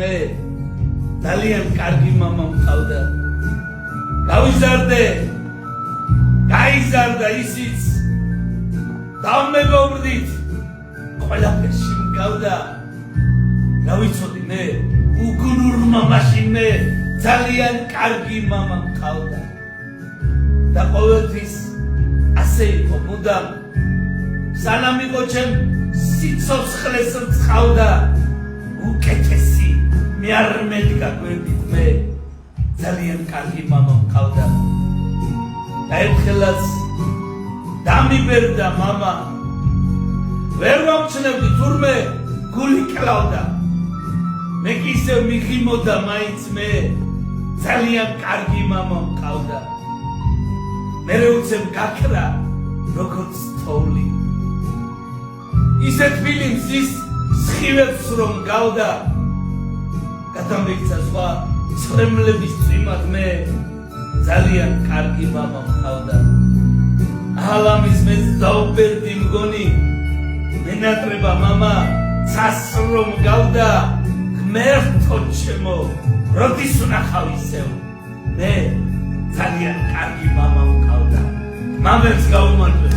მე ძალიან კარგი მამა მყავდა. გაიზარდა ისიც დამეგობრდით ყველაფერში მგავდა. რა ვიცოდი მე უგუნურმა მაშინ მე ძალიან კარგი მამა მყავდა და ყოველთვის ასე იყო მუდამ სანამ იყო ჩემ სიცოცხლეს რწყავდა. უკეთესი მე არ მედგა გვერდით მე ძალიან კარგი მამა მყავდა და ერთხელაც დამიბერდა მამა ვერ მომჩნევდი თურმე გული კლავდა. მე კი ისევ მიღიმოდა მაინც მე ძალიან კარგი მამა მყავდა. მერე უცებ გაქრა როგორც თოვლი ისეთ ფილმს ის სხივებს რომ გავდა გადამექცა სხვა ცრემლების წვიმად მე ძალიან კარგი მამა მყავდა. ალამის მეც დაუბერდი მგონი მენატრება მამა ცას რომ გავდა ღმერთო ჩემო როდის ვნახავ ისევ მე ძალიან კარგი მამა მყავდა. მამებს გაუმართლე